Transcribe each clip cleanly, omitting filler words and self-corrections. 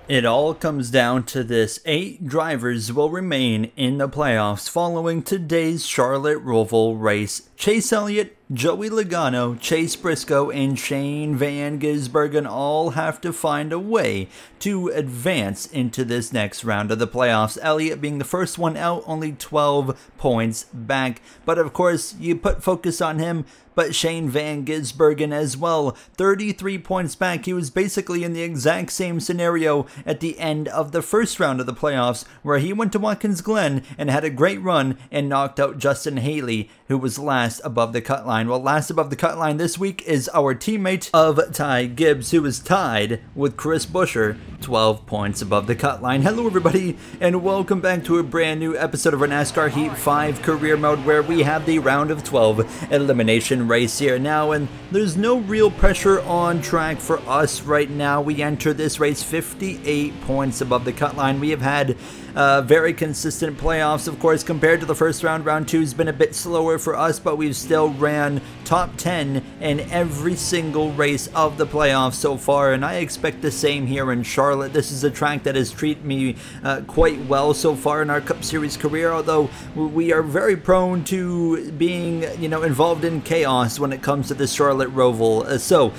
It all comes down to this. 8 drivers will remain in the playoffs following today's Charlotte Roval race. Chase Elliott, Joey Logano, Chase Briscoe, and Shane Van Gisbergen all have to find a way to advance into this next round of the playoffs. Elliott being the first one out, only 12 points back. But of course, you put focus on him, but Shane Van Gisbergen as well, 33 points back. He was basically in the exact same scenario at the end of the first round of the playoffs, where he went to Watkins Glen and had a great run and knocked out Justin Haley, who was last above the cut line. Well, last above the cut line this week is our teammate of Ty Gibbs, who is tied with Chris Buescher, 12 points above the cut line. Hello everybody, and welcome back to a brand new episode of our NASCAR Heat 5 career mode, where we have the round of 12 elimination race here now, and there's no real pressure on track for us right now. We enter this race 58 points above the cut line. We have had very consistent playoffs, of course. Compared to the first round, round 2 has been a bit slower for us, but we've still ran top 10 in every single race of the playoffs so far, and I expect the same here in Charlotte. This is a track that has treated me quite well so far in our Cup Series career, although we are very prone to being, involved in chaos when it comes to the Charlotte Roval. So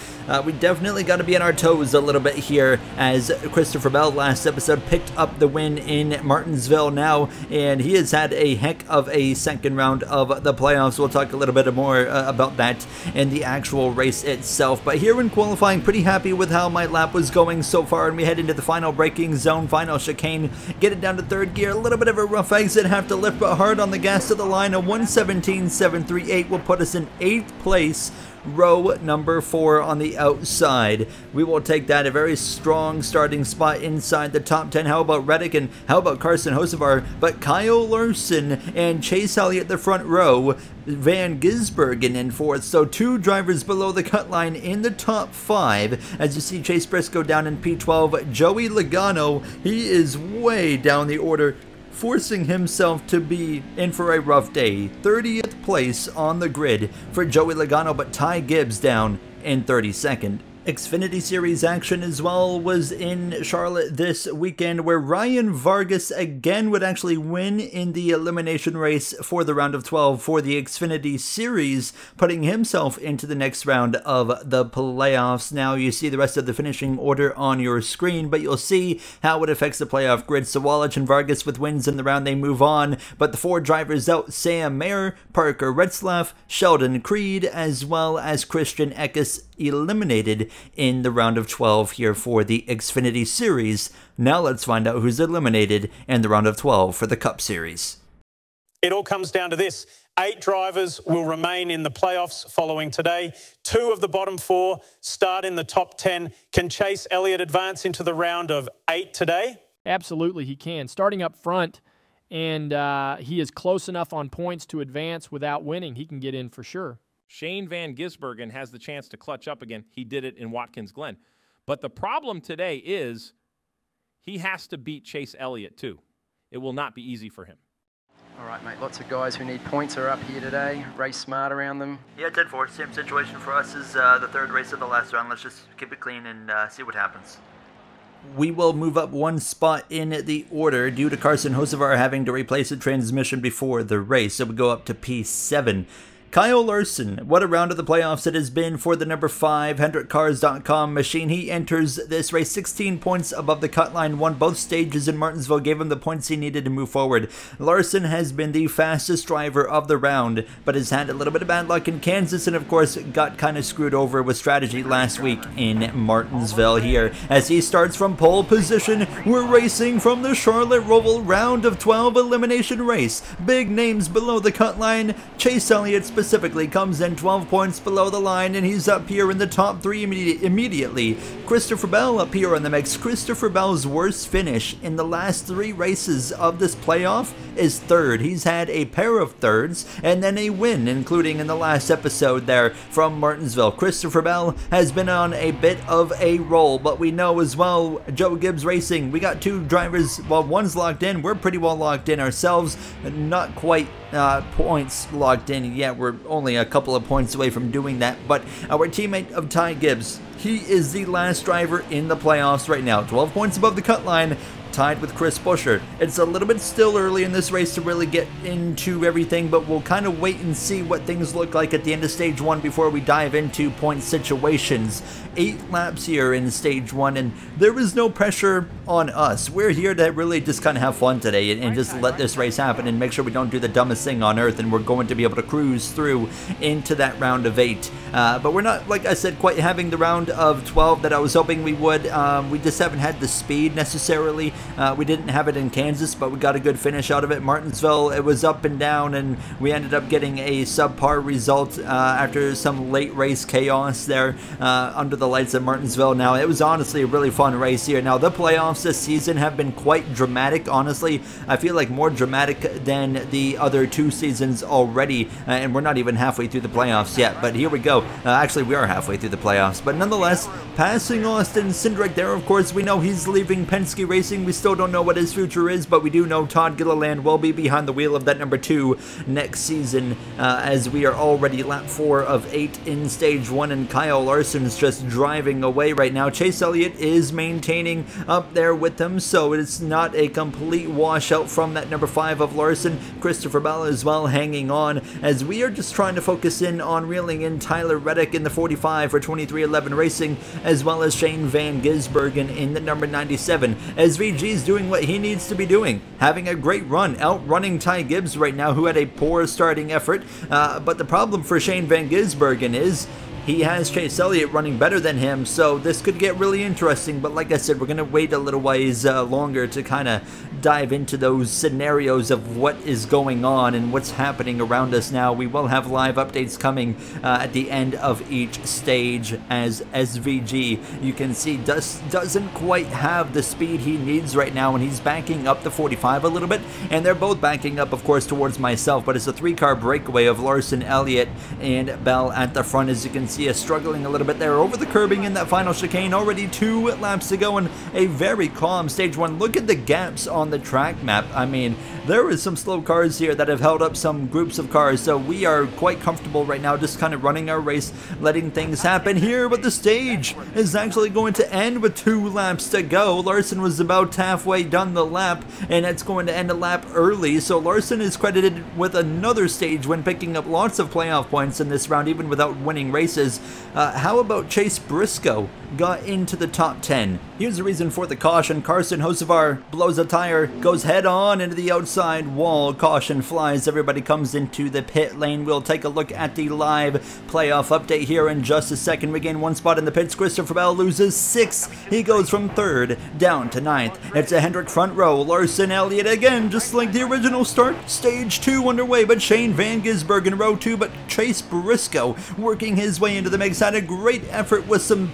we definitely got to be on our toes a little bit here, as Christopher Bell last episode picked up the win in Martinsville now, and he has had a heck of a second round of the playoffs. We'll talk a little bit more about that in the actual race itself. But here in qualifying, pretty happy with how my lap was going so far, and we head into the final braking zone, final chicane, get it down to third gear, a little bit of a rough exit, have to lift but hard on the gas to the line. A 1:17.738 will put us in 8th place, row number 4 on the outside. We will take that, a very strong starting spot inside the top 10. How about Reddick, and how about Carson Hocevar? But Kyle Larson and Chase Elliott the front row, Van Gisbergen in 4th. So 2 drivers below the cut line in the top 5. As you see, Chase Briscoe down in P12. Joey Logano, he is way down the order, forcing himself to be in for a rough day. 30th place on the grid for Joey Logano, but Ty Gibbs down in 32nd. Xfinity Series action as well was in Charlotte this weekend, where Ryan Vargas again would actually win in the elimination race for the round of 12 for the Xfinity Series, putting himself into the next round of the playoffs. Now you see the rest of the finishing order on your screen, but you'll see how it affects the playoff grid. Sawallich and Vargas with wins in the round, they move on, but the 4 drivers out, Sam Mayer, Parker Retzlaff, Sheldon Creed, as well as Christian Eckes, eliminated in the round of 12 here for the Xfinity Series. Now let's find out who's eliminated in the round of 12 for the Cup Series. It all comes down to this. 8 drivers will remain in the playoffs following today. 2 of the bottom 4 start in the top 10. Can Chase Elliott advance into the round of 8 today? Absolutely, he can. Starting up front, and he is close enough on points to advance without winning. He can get in for sure. Shane Van Gisbergen has the chance to clutch up again. He did it in Watkins Glen. But the problem today is he has to beat Chase Elliott too. It will not be easy for him. All right, mate, lots of guys who need points are up here today. Race smart around them. Yeah, 10-4, same situation for us as the third race of the last round. Let's just keep it clean and see what happens. We will move up 1 spot in the order due to Carson Hocevar having to replace the transmission before the race, so we go up to P7. Kyle Larson, what a round of the playoffs it has been for the number 5 HendrickCars.com machine. He enters this race 16 points above the cut line, won both stages in Martinsville, gave him the points he needed to move forward. Larson has been the fastest driver of the round, but has had a little bit of bad luck in Kansas, and of course got kind of screwed over with strategy last week in Martinsville here. As he starts from pole position, we're racing from the Charlotte Roval round of 12 elimination race. Big names below the cut line. Chase Elliott specifically comes in 12 points below the line, and he's up here in the top 3 immediately. Christopher Bell up here on the mix. Christopher Bell's worst finish in the last 3 races of this playoff is 3rd. He's had a pair of 3rds and then a win, including in the last episode there from Martinsville. Christopher Bell has been on a bit of a roll, but we know as well, Joe Gibbs Racing, we got 2 drivers, well, one's locked in, we're pretty well locked in ourselves, not quite points locked in yet. We're only a couple of points away from doing that, but our teammate of Ty Gibbs, He is the last driver in the playoffs right now. 12 points above the cut line, tied with Chris Buescher. It's a little bit still early in this race to really get into everything, but we'll kind of wait and see what things look like at the end of stage 1 before we dive into point situations. 8 laps here in stage 1, and there is no pressure on us. We're here to really just kind of have fun today and just let this race happen and make sure we don't do the dumbest thing on earth, and we're going to be able to cruise through into that round of 8. But we're not, like I said, quite having the round of 12 that I was hoping we would. We just haven't had the speed necessarily. We didn't have it in Kansas, but we got a good finish out of it. Martinsville, it was up and down, and we ended up getting a subpar result after some late race chaos there under the lights at Martinsville. Now, it was honestly a really fun race here. Now, the playoffs this season have been quite dramatic, honestly. I feel like more dramatic than the other 2 seasons already, and we're not even halfway through the playoffs yet, but here we go. Actually, we are halfway through the playoffs, but nonetheless, passing Austin Cindric there. Of course, we know he's leaving Penske Racing. We still don't know what his future is, but we do know Todd Gilliland will be behind the wheel of that number 2 next season, as we are already lap 4 of 8 in stage 1, and Kyle Larson's just driving away right now. Chase Elliott is maintaining up there with them, so it's not a complete washout from that number 5 of Larson. Christopher Bell as well hanging on, as we are just trying to focus in on reeling in Tyler Reddick in the 45 for 2311 Racing, as well as Shane Van Gisbergen in the number 97. SVG's doing what he needs to be doing, having a great run, outrunning Ty Gibbs right now, who had a poor starting effort, but the problem for Shane Van Gisbergen is he has Chase Elliott running better than him, so this could get really interesting. But like I said, we're going to wait a little ways longer to kind of dive into those scenarios of what is going on and what's happening around us now. We will have live updates coming at the end of each stage, as SVG, you can see, doesn't quite have the speed he needs right now, and he's backing up the 45 a little bit, and they're both backing up, of course, towards myself, but it's a 3-car breakaway of Larson, Elliott, and Bell at the front. As you can see, us struggling a little bit there over the curbing in that final chicane. Already 2 laps to go and a very calm stage 1. Look at the gaps on the track map. I mean, there is some slow cars here that have held up some groups of cars, so we are quite comfortable right now just kind of running our race, letting things happen here. But the stage is actually going to end with 2 laps to go. Larson was about halfway done the lap, and it's going to end a lap early, so Larson is credited with another stage win, picking up lots of playoff points in this round even without winning races. How about Chase Briscoe got into the top 10? Here's the reason for the caution. Carson Hocevar blows a tire, goes head on into the outside wall. Caution flies. Everybody comes into the pit lane. We'll take a look at the live playoff update here in just a second. We gain 1 spot in the pits. Christopher Bell loses 6. He goes from 3rd down to 9th. It's a Hendrick front row. Larson, Elliott again, just like the original start. Stage 2 underway, but Shane Van Gisbergen in row 2, but Chase Briscoe working his way into the mix. Had a great effort with some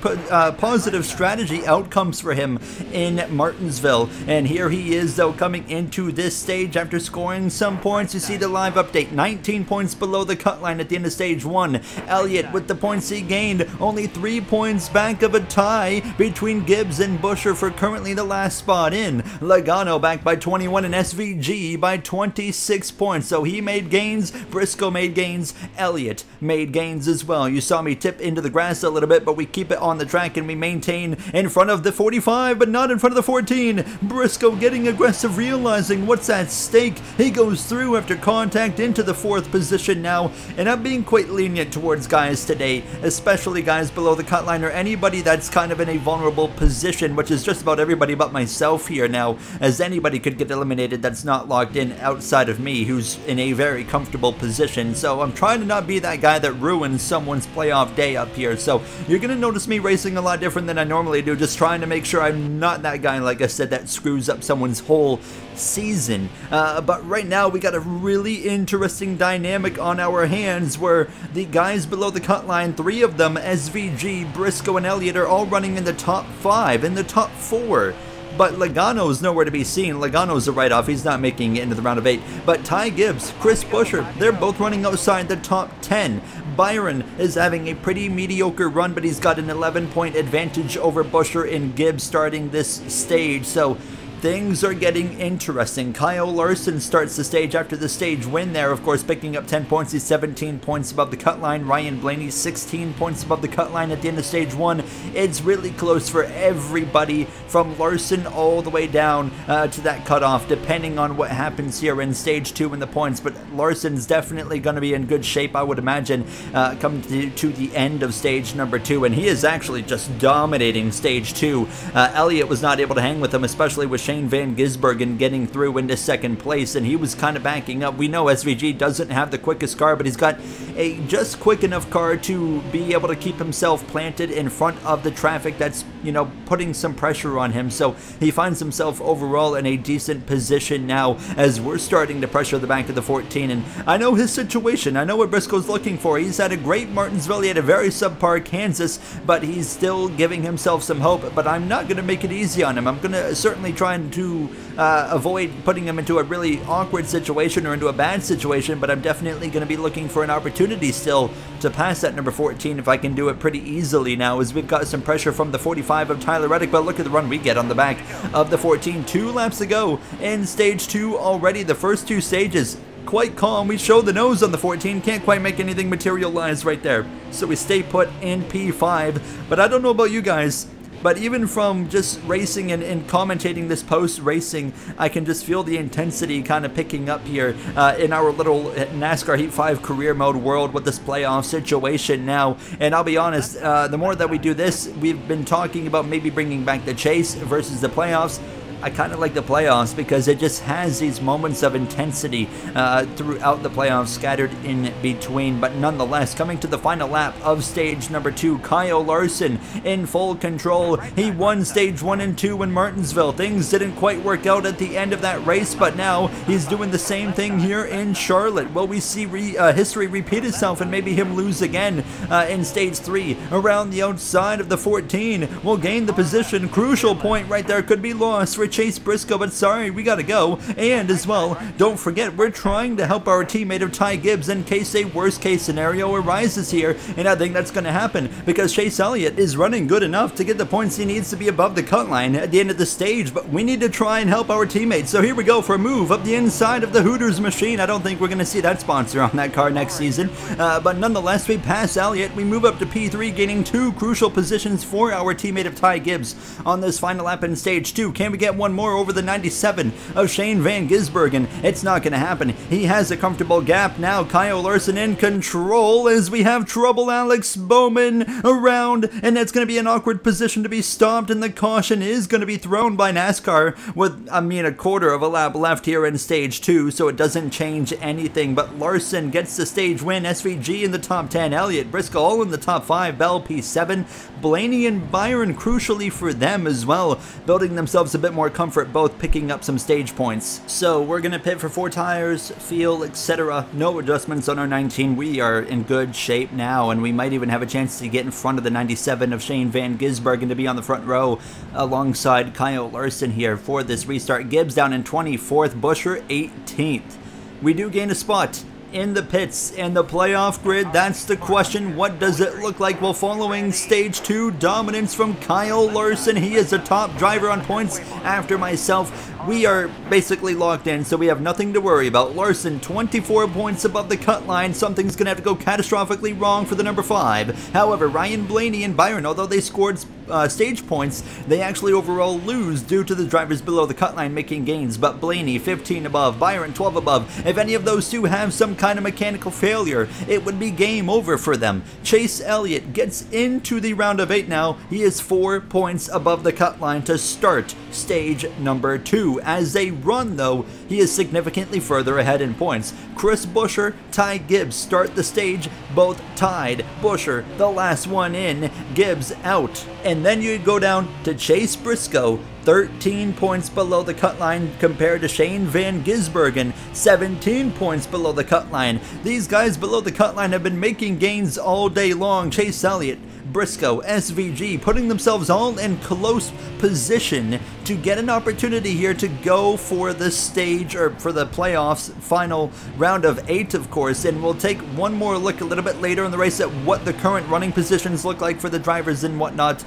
positive strategy outcomes for him in Martinsville, and here he is though coming into this stage after scoring some points. You see the live update, 19 points below the cut line at the end of stage 1. Elliott with the points he gained, only 3 points back of a tie between Gibbs and Buescher for currently the last spot in. Logano back by 21 and SVG by 26 points, so he made gains, Briscoe made gains, Elliott made gains as well. You saw me tip into the grass a little bit, but we keep it on the track and we maintain in front of the 45, but not in front of the 14. Briscoe getting aggressive, realizing what's at stake. He goes through after contact into the 4th position now, and I'm being quite lenient towards guys today, especially guys below the cut line or anybody that's kind of in a vulnerable position, which is just about everybody but myself here now, as anybody could get eliminated that's not locked in outside of me, who's in a very comfortable position. So I'm trying to not be that guy that ruins someone's playoff day up here. So you're going to notice me racing a lot different than I normally do, just trying to make sure I'm not that guy, like I said, that screws up someone's whole season. But right now we got a really interesting dynamic on our hands where the guys below the cut line, 3 of them, SVG, Briscoe, and Elliott, are all running in the top 5, in the top 4. But Logano's nowhere to be seen. Logano's a write-off. He's not making it into the round of 8. But Ty Gibbs, Chris Buescher, they're both running outside the top 10. Byron is having a pretty mediocre run, but he's got an 11-point advantage over Buescher and Gibbs starting this stage. So things are getting interesting. Kyle Larson starts the stage after the stage win there, of course, picking up 10 points. He's 17 points above the cut line. Ryan Blaney 16 points above the cut line at the end of stage 1. It's really close for everybody from Larson all the way down to that cutoff, depending on what happens here in stage 2 in the points. But Larson's definitely going to be in good shape, I would imagine, come to the end of stage number 2. And he is actually just dominating stage 2. Elliott was not able to hang with him, especially with Shane Van Gisbergen getting through into second place, and he was kind of backing up. We know SVG doesn't have the quickest car, but he's got a just quick enough car to be able to keep himself planted in front of the traffic that's, you know, putting some pressure on him. So he finds himself overall in a decent position now as we're starting to pressure the back of the 14. And I know his situation. I know what Briscoe's looking for. He's had a great Martinsville. He had a very subpar Kansas, but he's still giving himself some hope. But I'm not going to make it easy on him. I'm going to certainly try to avoid putting him into a really awkward situation or into a bad situation, but I'm definitely going to be looking for an opportunity still to pass that number 14 if I can do it pretty easily now, as we've got some pressure from the 45 of Tyler Reddick. But look at the run we get on the back of the 14. 2 laps to go in stage 2 already. The first 2 stages quite calm. We show the nose on the 14, can't quite make anything materialize right there, so we stay put in P5. But I don't know about you guys, but even from just racing and commentating this post-racing, I can just feel the intensity kind of picking up here in our little NASCAR Heat 5 career mode world with this playoff situation now. And I'll be honest, the more that we do this, we've been talking about maybe bringing back the chase versus the playoffs. I kind of like the playoffs because it just has these moments of intensity throughout the playoffs scattered in between. But nonetheless, coming to the final lap of stage number 2, Kyle Larson in full control. He won stage 1 and 2 in Martinsville. Things didn't quite work out at the end of that race, but now he's doing the same thing here in Charlotte. Will we see history repeat itself and maybe him lose again in stage 3? Around the outside of the 14 will gain the position. Crucial point right there could be lost for Chase Briscoe, but sorry, we gotta go. And as well, don't forget, we're trying to help our teammate of Ty Gibbs in case a worst case scenario arises here, and I think that's gonna happen because Chase Elliott is running good enough to get the points he needs to be above the cut line at the end of the stage, but we need to try and help our teammates. So here we go for a move up the inside of the Hooters machine. I don't think we're gonna see that sponsor on that car next season, but nonetheless, we pass Elliott. We move up to P3, gaining 2 crucial positions for our teammate of Ty Gibbs on this final lap in stage 2. Can we get one more over the 97 of Shane Van Gisbergen? It's not going to happen. He has a comfortable gap now. Kyle Larson in control as we have trouble Alex Bowman around, and that's going to be an awkward position to be stopped, and the caution is going to be thrown by NASCAR with, a quarter of a lap left here in stage 2, so it doesn't change anything. But Larson gets the stage win. SVG in the top 10, Elliott, Briscoe all in the top 5, Bell P7, Blaney and Byron crucially for them as well, building themselves a bit more comfort, both picking up some stage points. So we're going to pit for 4 tires, fuel, etc. No adjustments on our 19. We are in good shape now, and we might even have a chance to get in front of the 97 of Shane Van Gisbergen to be on the front row alongside Kyle Larson here for this restart. Gibbs down in 24th, Busher 18th. We do gain a spot in the pits and the playoff grid. That's the question. What does it look like? Well, following stage 2 dominance from Kyle Larson, he is the top driver on points after myself. We are basically locked in, so we have nothing to worry about. Larson 24 points above the cut line. Something's gonna have to go catastrophically wrong for the number 5. However, Ryan Blaney and Byron, although they scored stage points, they actually overall lose due to the drivers below the cut line making gains. But Blaney 15 above, Byron 12 above. If any of those two have some kind of mechanical failure, it would be game over for them. Chase Elliott gets into the round of 8 now. He is 4 points above the cut line to start stage number 2. As they run though, he is significantly further ahead in points. Chris Busher, Ty Gibbs start the stage, both tied. Busher, the last one in, Gibbs out. And then you go down to Chase Briscoe, 13 points below the cut line compared to Shane Van Gisbergen, 17 points below the cut line. These guys below the cut line have been making gains all day long. Chase Elliott Briscoe, SVG, putting themselves all in close position to get an opportunity here to go for the stage, or for the playoffs final round of 8, of course. And we'll take one more look a little bit later in the race at what the current running positions look like for the drivers and whatnot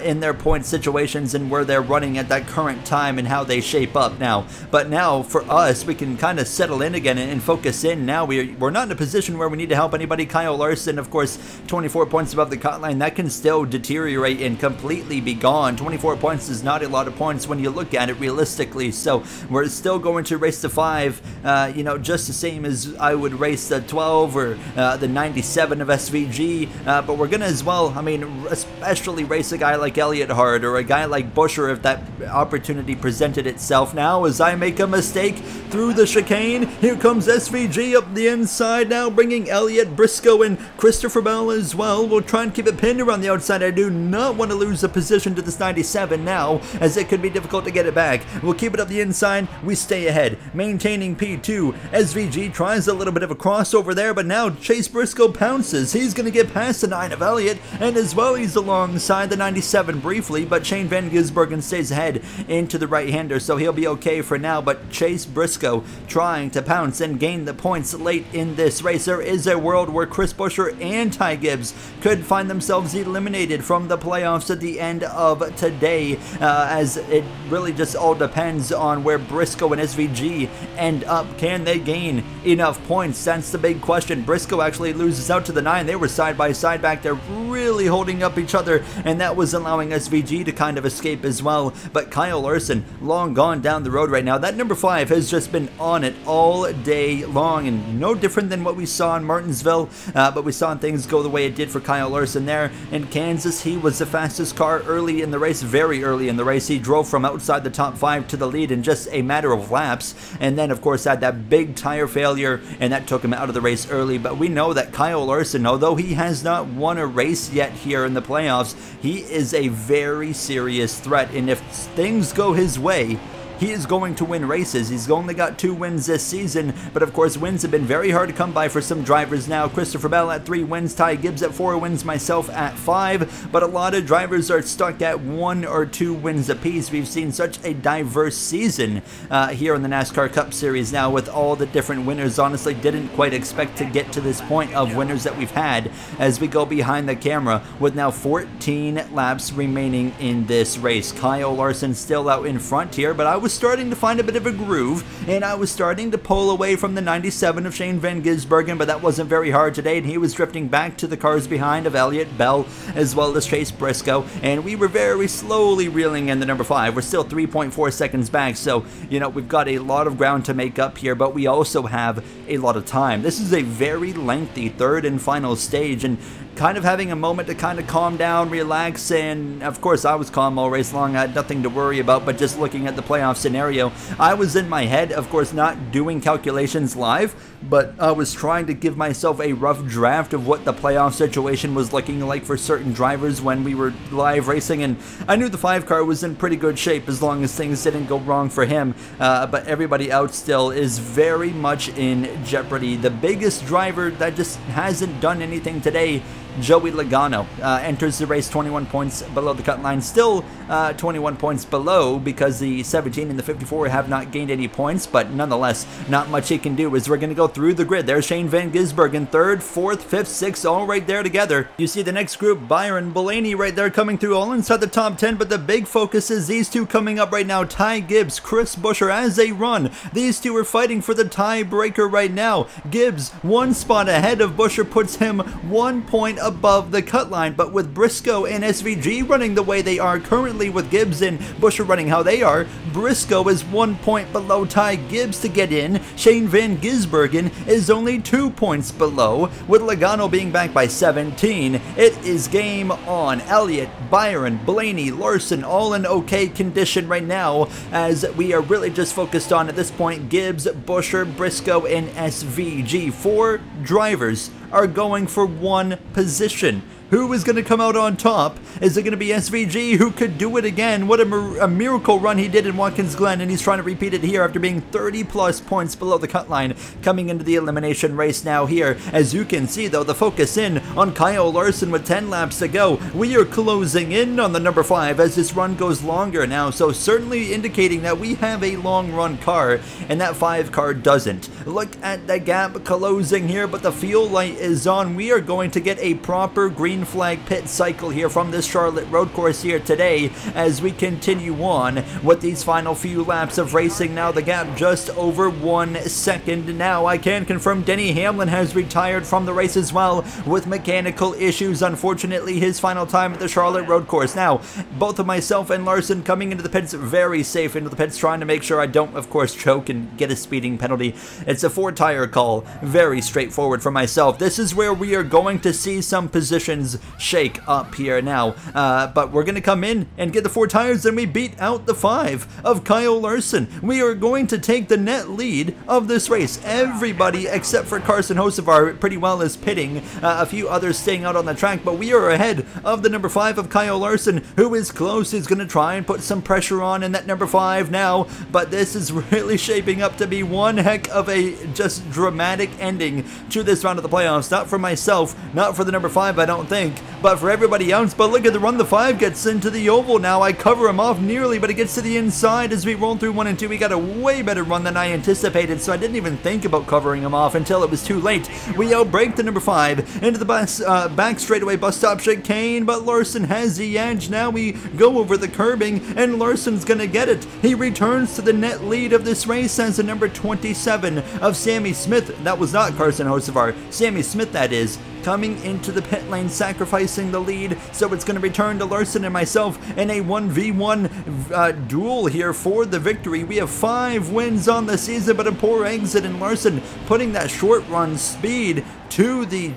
in their point situations and where they're running at that current time and how they shape up now. But now for us, we can kind of settle in again and focus in. Now we're not in a position where we need to help anybody. Kyle Larson, of course, 24 points above the cut line. That can still deteriorate and completely be gone. 24 points is not a lot of points when you look at it realistically. So we're still going to race to 5, you know, just the same as I would race the 12 or the 97 of SVG. But we're gonna as well, I mean, especially race a guy like Elliott hard, or a guy like Busher if that opportunity presented itself. Now as I make a mistake through the chicane, here comes SVG up the inside now, bringing Elliott, Briscoe, and Christopher Bell as well. We'll try and keep it pinned around the outside. I do not want to lose a position to this 97 now, as it could be difficult to get it back. We'll keep it up the inside. We stay ahead, maintaining P2. SVG tries a little bit of a crossover there, but now Chase Briscoe pounces. He's going to get past the 9 of Elliott, and as well he's alongside the 97 briefly, but Shane Van Gisbergen stays ahead into the right-hander, so he'll be okay for now. But Chase Briscoe trying to pounce and gain the points late in this race. There is a world where Chris Buescher and Ty Gibbs could find themselves eliminated from the playoffs at the end of today, as it really just all depends on where Briscoe and SVG end up. Can they gain enough points? That's the big question. Briscoe actually loses out to the 9. They were side by side back there, really holding up each other, and that was allowing SVG to kind of escape as well. But Kyle Larson, long gone down the road right now. That number 5 has just been on it all day long, and no different than what we saw in Martinsville, but we saw things go the way it did for Kyle Larson there. In Kansas, he was the fastest car early in the race, very early in the race. He drove from outside the top 5 to the lead in just a matter of laps, and then of course had that big tire failure, and that took him out of the race early. But we know that Kyle Larson, although he has not won a race yet here in the playoffs, he is a very serious threat, and if things go his way, he is going to win races. He's only got 2 wins this season, but of course wins have been very hard to come by for some drivers now. Christopher Bell at 3 wins, Ty Gibbs at 4 wins, myself at 5, but a lot of drivers are stuck at 1 or 2 wins apiece. We've seen such a diverse season here in the NASCAR Cup Series now, with all the different winners. Honestly, didn't quite expect to get to this point of winners that we've had as we go behind the camera, with now 14 laps remaining in this race. Kyle Larson still out in front here, but I was starting to find a bit of a groove, and I was starting to pull away from the 97 of Shane Van Gisbergen, but that wasn't very hard today, and he was drifting back to the cars behind of Elliott, Bell, as well as Chase Briscoe, and we were very slowly reeling in the number 5. We're still 3.4 seconds back, so, you know, we've got a lot of ground to make up here, but we also have a lot of time. This is a very lengthy 3rd and final stage, and kind of having a moment to kind of calm down, relax, and of course I was calm all race long. I had nothing to worry about, but just looking at the playoff scenario, I was in my head, of course not doing calculations live, but I was trying to give myself a rough draft of what the playoff situation was looking like for certain drivers when we were live racing, and I knew the 5 car was in pretty good shape as long as things didn't go wrong for him, but everybody out still is very much in jeopardy. The biggest driver that just hasn't done anything today, Joey Logano, enters the race 21 points below the cut line. Still 21 points below, because the 17 and the 54 have not gained any points, but nonetheless, not much he can do as we're going to go through the grid. There's Shane Van Gisbergen, 3rd, 4th, 5th, 6th, all right there together. You see the next group, Byron Blaney right there coming through all inside the top 10, but the big focus is these 2 coming up right now, Ty Gibbs, Chris Buescher as they run. These 2 are fighting for the tiebreaker right now. Gibbs, 1 spot ahead of Buescher, puts him 1 point above the cut line, but with Briscoe and SVG running the way they are currently, with Gibbs and Buescher running how they are, Briscoe is 1 point below Ty Gibbs to get in. Shane Van Gisbergen is only 2 points below, with Logano being back by 17. It is game on. Elliott, Byron, Blaney, Larson, all in okay condition right now, as we are really just focused on, at this point, Gibbs, Buescher, Briscoe, and SVG. 4 drivers are going for 1 position. Who is going to come out on top? Is it going to be SVG, who could do it again? What a miracle run he did in Watkins Glen, and he's trying to repeat it here after being 30-plus points below the cut line coming into the elimination race now here. As you can see, though, the focus in on Kyle Larson with 10 laps to go. We are closing in on the number 5 as this run goes longer now, so certainly indicating that we have a long run car, and that 5 car doesn't. Look at the gap closing here, but the fuel light is on. We are going to get a proper green flag pit cycle here from this Charlotte road course here today as we continue on with these final few laps of racing. Now the gap just over 1 second. Now I can confirm Denny Hamlin has retired from the race as well with mechanical issues. Unfortunately, his final time at the Charlotte road course. Now both of myself and Larson coming into the pits very safe into the pits, trying to make sure I don't, of course, choke and get a speeding penalty. It's a 4-tire call. Very straightforward for myself. This is where we are going to see some positions shake up here now. But we're going to come in and get the 4 tires, and we beat out the 5 of Kyle Larson. We are going to take the net lead of this race. Everybody except for Carson Hocevar pretty well is pitting. A few others staying out on the track, but we are ahead of the number 5 of Kyle Larson, who is close. He's going to try and put some pressure on in that number 5 now, but this is really shaping up to be one heck of a just dramatic ending to this round of the playoffs. Not for myself, not for the number 5, I don't think, but for everybody else. But look at the run the 5 gets into the oval now. I cover him off nearly, but it gets to the inside as we roll through 1 and 2. We got a way better run than I anticipated, so I didn't even think about covering him off until it was too late. We outbrake the number 5 into the back straightaway bus stop chicane, but Larson has the edge. Now we go over the curbing, and Larson's gonna get it. He returns to the net lead of this race as the number 27 of Sammy Smith. That was not Carson Hocevar. Sammy Smith, that is, coming into the pit lane, sacrificing the lead, so it's going to return to Larson and myself in a 1v1 duel here for the victory. We have 5 wins on the season, but a poor exit, and Larson putting that short run speed to the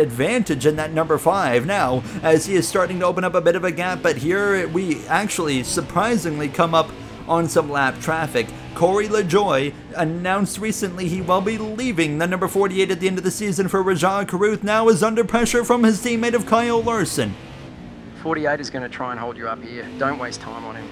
advantage in that number 5 now, as he is starting to open up a bit of a gap. But here we actually surprisingly come up on some lap traffic. Corey LaJoie announced recently he will be leaving the number 48 at the end of the season for Rajah Caruth. Now is under pressure from his teammate of Kyle Larson. 48 is going to try and hold you up here. Don't waste time on him.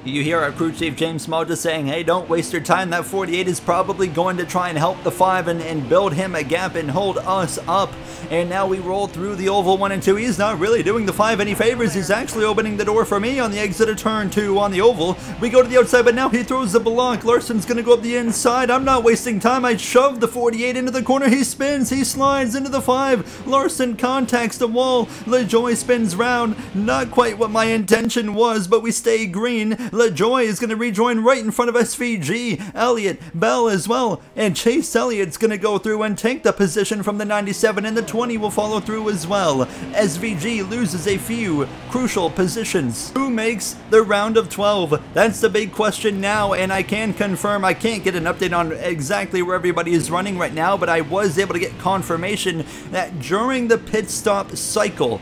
You hear our crew chief James Small just saying, hey, don't waste your time. That 48 is probably going to try and help the 5 and build him a gap and hold us up. And now we roll through the oval 1 and 2. He's not really doing the 5 any favors. He's actually opening the door for me on the exit of turn 2 on the oval. We go to the outside, but now he throws the block. Larson's going to go up the inside. I'm not wasting time. I shove the 48 into the corner. He spins. He slides into the 5. Larson contacts the wall. LaJoie spins round. Not quite what my intention was, but we stay green. LaJoie is going to rejoin right in front of SVG, Elliott, Bell as well, and Chase Elliott's going to go through and take the position from the 97, and the 20 will follow through as well. SVG loses a few crucial positions. Who makes the round of 12? That's the big question now, and I can confirm, I can't get an update on exactly where everybody is running right now, but I was able to get confirmation that during the pit stop cycle,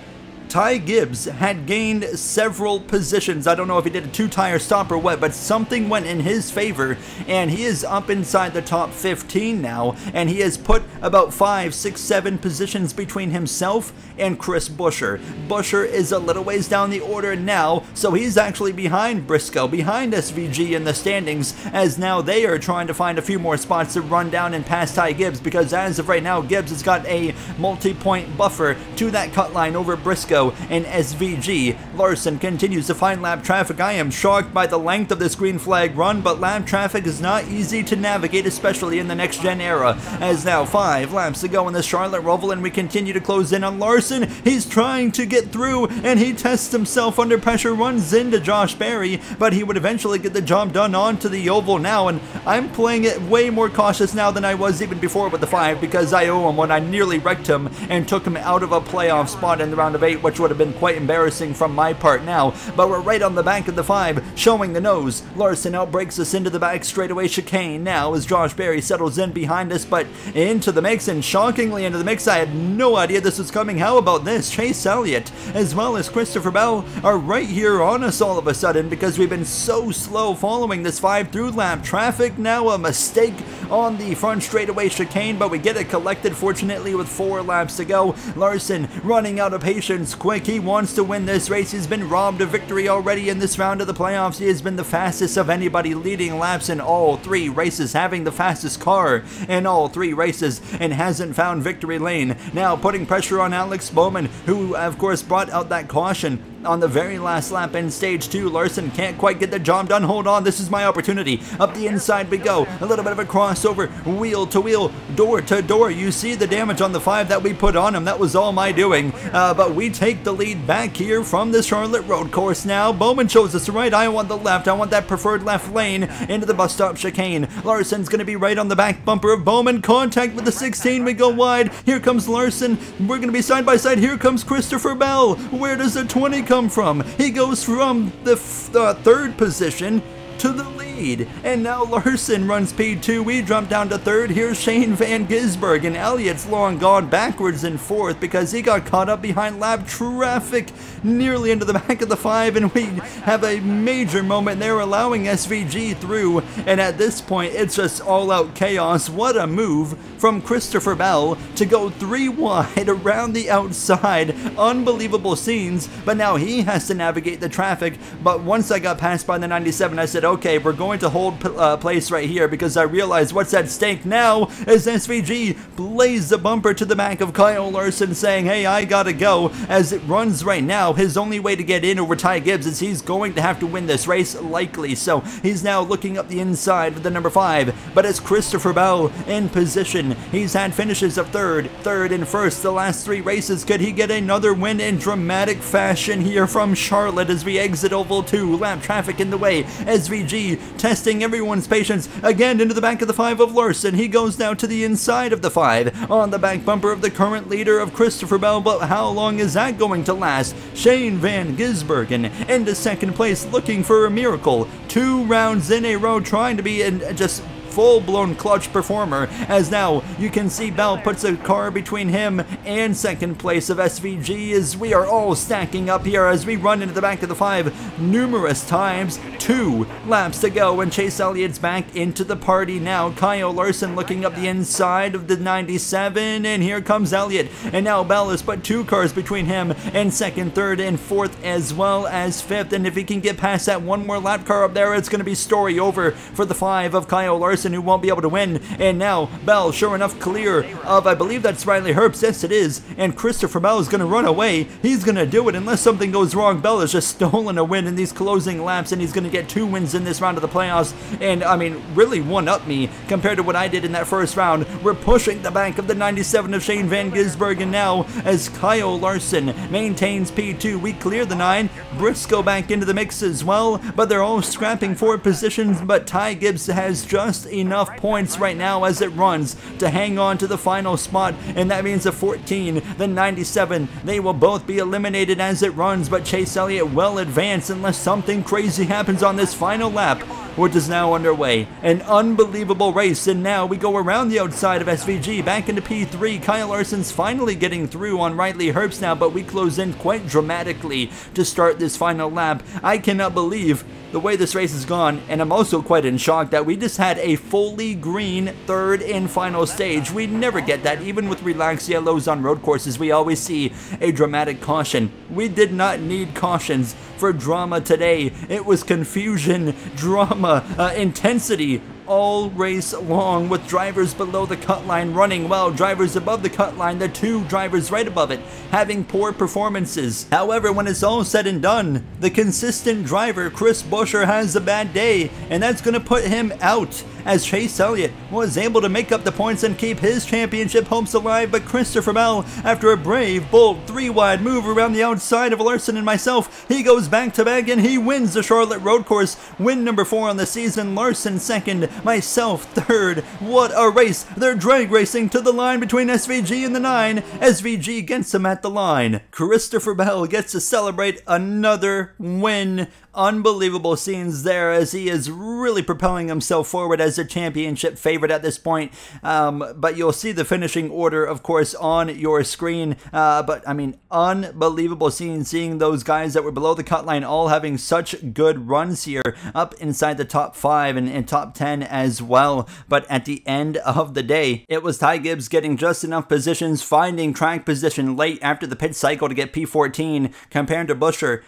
Ty Gibbs had gained several positions. I don't know if he did a 2-tire stop or what, but something went in his favor, and he is up inside the top 15 now, and he has put about 5, 6, 7 positions between himself and Chris Buescher. Buescher is a little ways down the order now, so he's actually behind Briscoe, behind SVG in the standings, as now they are trying to find a few more spots to run down and pass Ty Gibbs, because as of right now, Gibbs has got a multi-point buffer to that cut line over Briscoe and SVG. Larson continues to find lap traffic. I am shocked by the length of this green flag run, but lap traffic is not easy to navigate, especially in the next gen era, as now 5 laps to go in the Charlotte Roval, and we continue to close in on Larson. He's trying to get through, and he tests himself under pressure, runs into Josh Berry, but he would eventually get the job done onto the oval now, and I'm playing it way more cautious now than I was even before with the 5, because I owe him when I nearly wrecked him and took him out of a playoff spot in the round of 8, which would have been quite embarrassing from my part now. But we're right on the back of the 5, showing the nose. Larson outbreaks us into the back straightaway chicane now as Josh Berry settles in behind us, but into the mix, and shockingly into the mix. I had no idea this was coming. How about this? Chase Elliott as well as Christopher Bell are right here on us all of a sudden, because we've been so slow following this 5 through lap traffic. Now a mistake on the front straightaway chicane, but we get it collected fortunately with 4 laps to go. Larson running out of patience quick. He wants to win this race. He's been robbed of victory already in this round of the playoffs. He has been the fastest of anybody, leading laps in all 3 races, having the fastest car in all 3 races, and hasn't found victory lane. Now putting pressure on Alex Bowman, who of course brought out that caution on the very last lap in stage 2. Larson can't quite get the job done. Hold on, this is my opportunity. Up the inside we go. A little bit of a crossover, wheel to wheel, door to door. You see the damage on the 5 that we put on him. That was all my doing. But we take the lead back here from the Charlotte road course now. Bowman shows us the right. I want the left. I want that preferred left lane into the bus stop chicane. Larson's going to be right on the back bumper of Bowman. Contact with the 16. We go wide. Here comes Larson. We're going to be side by side. Here comes Christopher Bell. Where does the 20 come from? He goes from the 3rd position to the lead, and now Larson runs P2. We jump down to 3rd. Here's Shane Van Gisberg, and Elliott's long gone backwards in 4th because he got caught up behind lap traffic nearly into the back of the 5, and we have a major moment there allowing SVG through, and at this point it's just all out chaos. What a move from Christopher Bell to go 3 wide around the outside. Unbelievable scenes, but now he has to navigate the traffic. But once I got passed by the 97, I said, okay, we're going to hold place right here, because I realized what's at stake now as SVG blazed the bumper to the back of Kyle Larson, saying, hey, I gotta go. As it runs right now, his only way to get in over Ty Gibbs is he's going to have to win this race, likely. So he's now looking up the inside with the number 5, but it's Christopher Bell in position. He's had finishes of 3rd, and 1st the last 3 races. Could he get another win in dramatic fashion here from Charlotte as we exit Oval 2? Lap traffic in the way. SVG testing everyone's patience again into the back of the 5 of Larson. He goes now to the inside of the 5 on the back bumper of the current leader of Christopher Bell, but how long is that going to last? Shane Van Gisbergen into 2nd place, looking for a miracle. 2 rounds in a row, trying to be in just full-blown clutch performer, as now you can see Bell puts a car between him and 2nd place of SVG, as we are all stacking up here as we run into the back of the 5 numerous times. 2 laps to go, and Chase Elliott's back into the party now. Kyle Larson looking up the inside of the 97, and here comes Elliott, and now Bell has put 2 cars between him and 2nd, 3rd, and 4th, as well as 5th, and if he can get past that 1 more lap car up there, it's going to be story over for the 5 of Kyle Larson, who won't be able to win. And now Bell, sure enough, clear of, I believe that's Riley Herbst. Yes, it is. And Christopher Bell is going to run away. He's going to do it unless something goes wrong. Bell has just stolen a win in these closing laps, and he's going to get 2 wins in this round of the playoffs. And I mean, really one-up me compared to what I did in that first round. We're pushing the back of the 97 of Shane Van Gisbergen now as Kyle Larson maintains P2. We clear the 9. Briscoe back into the mix as well, but they're all scrapping for positions, but Ty Gibbs has just enough points right now as it runs to hang on to the final spot, and that means the 14, the 97, they will both be eliminated as it runs, but Chase Elliott will advance unless something crazy happens on this final lap, which is now underway. An unbelievable race, and now we go around the outside of SVG back into P3. Kyle Larson's finally getting through on Riley Herbst now, but we close in quite dramatically to start this final lap. I cannot believe the way this race has gone, and I'm also quite in shock that we just had a fully green 3rd and final stage. We never get that. Even with relaxed yellows on road courses, we always see a dramatic caution. We did not need cautions for drama today. It was confusion, drama, intensity all race long, with drivers below the cut line running well, drivers above the cut line, the 2 drivers right above it, having poor performances. However, when it's all said and done, the consistent driver, Chris Buescher, has a bad day, and that's going to put him out, as Chase Elliott was able to make up the points and keep his championship hopes alive. But Christopher Bell, after a brave, bold 3-wide move around the outside of Larson and myself, he goes back to back and he wins the Charlotte Road Course, win number 4 on the season. Larson 2nd, myself 3rd. What a race! They're drag racing to the line between SVG and the 9. SVG gets him at the line. Christopher Bell gets to celebrate another win. unbelievable scenes there as he is really propelling himself forward as a championship favorite at this point. But you'll see the finishing order, of course, on your screen. But I mean, unbelievable scenes, seeing those guys that were below the cut line all having such good runs here up inside the top 5 and top 10 as well. But at the end of the day, it was Ty Gibbs getting just enough positions, finding track position late after the pit cycle to get P14 compared to Buescher,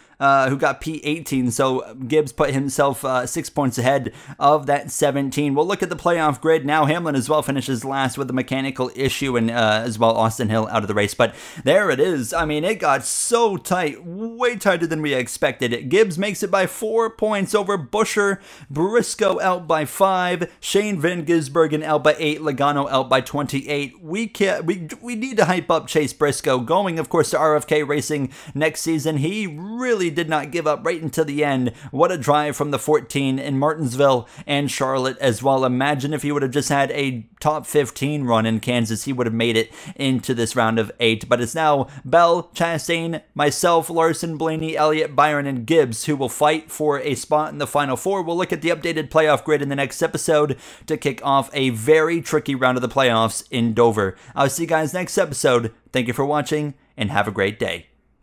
who got P18, so Gibbs put himself 6 points ahead of that 17. We'll look at the playoff grid now. Hamlin as well finishes last with a mechanical issue, and as well Austin Hill out of the race. But there it is. I mean, it got so tight, way tighter than we expected. Gibbs makes it by 4 points over Buescher, Briscoe out by 5, Shane Van Gisbergen out by 8, Logano out by 28. We need to hype up Chase Briscoe, going, of course, to RFK Racing next season. He really did not give up right until the end. What a drive from the 14 in Martinsville and Charlotte as well. Imagine if he would have just had a top 15 run in Kansas, he would have made it into this round of 8. But it's now Bell, Chastain, myself, Larson, Blaney, Elliott, Byron, and Gibbs who will fight for a spot in the Final Four. We'll look at the updated playoff grid in the next episode to kick off a very tricky round of the playoffs in Dover. I'll see you guys next episode. Thank you for watching and have a great day.